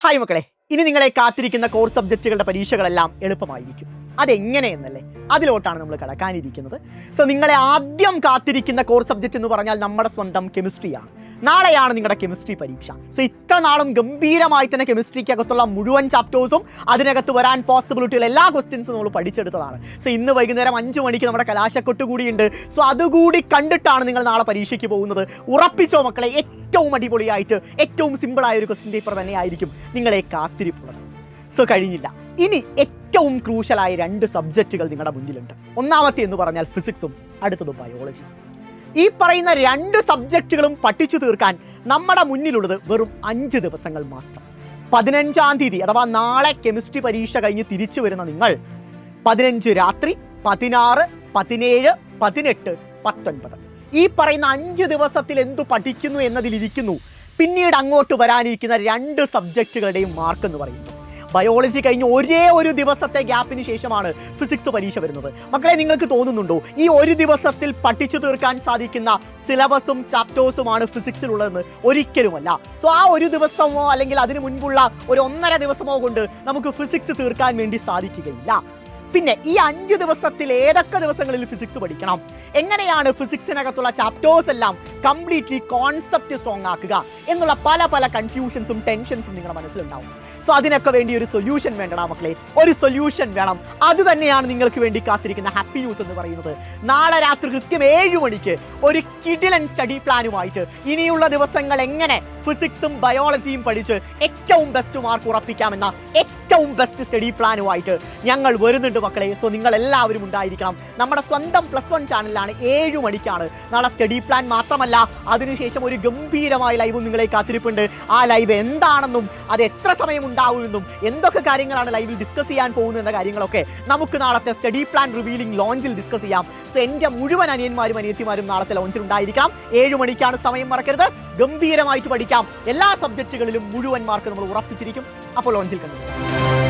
Hi മക്കളെ, ഇനി നിങ്ങളെ കാത്തിരിക്കുന്ന കോർ സബ്ജക്റ്റുകളുടെ പരീക്ഷകളെല്ലാം എളുപ്പമായിരിക്കും. അതെങ്ങനെയെന്നല്ലേ, അതിലോട്ടാണ് നമ്മൾ കടക്കാനിരിക്കുന്നത്. സോ നിങ്ങളെ ആദ്യം കാത്തിരിക്കുന്ന കോർ സബ്ജക്റ്റ് എന്ന് പറഞ്ഞാൽ നമ്മുടെ സ്വന്തം കെമിസ്ട്രിയാണ്. നാളെയാണ് നിങ്ങളുടെ കെമിസ്ട്രി പരീക്ഷ. സോ ഇത്ര നാളും ഗംഭീരമായി തന്നെ കെമിസ്ട്രിക്കകത്തുള്ള മുഴുവൻ ചാപ്റ്റേഴ്സും അതിനകത്ത് വരാൻ പോസിബിലിറ്റിയുള്ള എല്ലാ ക്വസ്റ്റ്യൻസും നമ്മൾ പഠിച്ചെടുത്തതാണ്. സോ ഇന്ന് വൈകുന്നേരം 5 മണിക്ക് നമ്മുടെ കലാശക്കൊട്ട് കൂടിയുണ്ട്. സോ അതുകൂടി കണ്ടിട്ടാണ് നിങ്ങൾ നാളെ പരീക്ഷയ്ക്ക് പോകുന്നത്. ഉറപ്പിച്ചോ മക്കളെ, ഏറ്റവും അടിപൊളിയായിട്ട് ഏറ്റവും സിമ്പിളായ ഒരു ക്വസ്റ്റ്യൻ പേപ്പർ തന്നെയായിരിക്കും നിങ്ങളെ കാത്തിരിപ്പുള്ളത്. സോ കഴിഞ്ഞില്ല, ഇനി ഏറ്റവും ക്രൂഷ്യലായ 2 സബ്ജക്റ്റുകൾ നിങ്ങളുടെ മുന്നിലുണ്ട്. ഒന്നാമത്തെ എന്ന് പറഞ്ഞാൽ ഫിസിക്സും, അടുത്തത് ബയോളജി. ഈ പറയുന്ന 2 സബ്ജക്റ്റുകളും പഠിച്ചു തീർക്കാൻ നമ്മുടെ മുന്നിലുള്ളത് വെറും 5 ദിവസങ്ങൾ മാത്രം. 15-ാം തീയതി അഥവാ നാളെ കെമിസ്ട്രി പരീക്ഷ കഴിഞ്ഞ് തിരിച്ചു വരുന്ന നിങ്ങൾ 15 രാത്രി, 16, 17, 18, 19 ഈ പറയുന്ന 5 ദിവസത്തിൽ എന്തു പഠിക്കുന്നു എന്നതിലിരിക്കുന്നു പിന്നീട് അങ്ങോട്ട് വരാനിരിക്കുന്ന 2 സബ്ജക്റ്റുകളുടെയും മാർക്ക് എന്ന് പറയുന്നത്. ബയോളജി കഴിഞ്ഞ് ഒരേ ഒരു ദിവസത്തെ ഗ്യാപ്പിന് ശേഷമാണ് ഫിസിക്സ് പരീക്ഷ വരുന്നത്. മക്കളെ, നിങ്ങൾക്ക് തോന്നുന്നുണ്ടോ ഈ ഒരു ദിവസത്തിൽ പഠിച്ചു തീർക്കാൻ സാധിക്കുന്ന സിലബസും ചാപ്റ്റേഴ്സുമാണ് ഫിസിക്സിലുള്ളതെന്ന്? ഒരിക്കലുമല്ല. സോ ആ ഒരു ദിവസമോ അല്ലെങ്കിൽ അതിന് മുൻപുള്ള ഒരു 1.5 ദിവസമോ കൊണ്ട് നമുക്ക് ഫിസിക്സ് തീർക്കാൻ വേണ്ടി സാധിക്കുകയില്ല. പിന്നെ ഈ 5 ദിവസത്തിൽ ഏതൊക്കെ ദിവസങ്ങളിൽ ഫിസിക്സ് പഠിക്കണം, എങ്ങനെയാണ് ഫിസിക്സിനകത്തുള്ള ചാപ്റ്റേഴ്സ് എല്ലാം കംപ്ലീറ്റ്ലി കോൺസെപ്റ്റ് സ്ട്രോങ് ആക്കുക എന്നുള്ള പല കൺഫ്യൂഷൻസും ടെൻഷൻസും നിങ്ങളുടെ മനസ്സിലുണ്ടാവും. സോ അതിനൊക്കെ വേണ്ടി ഒരു സൊല്യൂഷൻ വേണ്ടടാ മക്കളെ, ഒരു സൊല്യൂഷൻ വേണം. അത് തന്നെയാണ് നിങ്ങൾക്ക് വേണ്ടി കാത്തിരിക്കുന്ന ഹാപ്പി ന്യൂസ് എന്ന് പറയുന്നത്. നാളെ രാത്രി കൃത്യം 7 മണിക്ക് ഒരു കിഡിലൻ സ്റ്റഡി പ്ലാനുമായിട്ട് ഇനിയുള്ള ദിവസങ്ങൾ എങ്ങനെ ഫിസിക്സും ബയോളജിയും പഠിച്ച് ഏറ്റവും ബെസ്റ്റ് മാർക്ക് ഉറപ്പിക്കാമെന്ന ഏറ്റവും ബെസ്റ്റ് സ്റ്റഡി പ്ലാനുമായിട്ട് ഞങ്ങൾ വരുന്നുണ്ട് മക്കളെ. സോ നിങ്ങൾ എല്ലാവരും ഉണ്ടായിരിക്കണം. നമ്മുടെ സ്വന്തം +1 ചാനലിലാണ് 7 മണിക്കാണ് നാളെ സ്റ്റഡി പ്ലാൻ. മാത്രമല്ല അതിനുശേഷം ഒരു ഗംഭീരമായ ലൈവും നിങ്ങളെ കാത്തിരിപ്പുണ്ട്. ആ ലൈവ് എന്താണെന്നും അത് എത്ര സമയം ഉണ്ടാവുമെന്നും എന്തൊക്കെ കാര്യങ്ങളാണ് ലൈവിൽ ഡിസ്കസ് ചെയ്യാൻ പോകുന്നത് എന്ന കാര്യങ്ങളൊക്കെ നമുക്ക് നാളത്തെ സ്റ്റഡി പ്ലാൻ റിവീലിംഗ് ലോഞ്ചിൽ ഡിസ്കസ് ചെയ്യാം. സോ എൻ്റെ മുഴുവൻ അനിയന്മാരും അനിയത്തിമാരും നാളത്തെ ലോഞ്ചിൽ ഉണ്ടായിരിക്കണം. 7 മണിക്കാണ് സമയം, മറക്കരുത്. ഗംഭീരമായിട്ട് പഠിക്കാം. എല്ലാ സബ്ജക്റ്റുകളിലും മുഴുവൻ മാർക്ക് നമ്മൾ ഉറപ്പിച്ചിരിക്കും. അപ്പോൾ ലോഞ്ചിൽ കണ്ടു.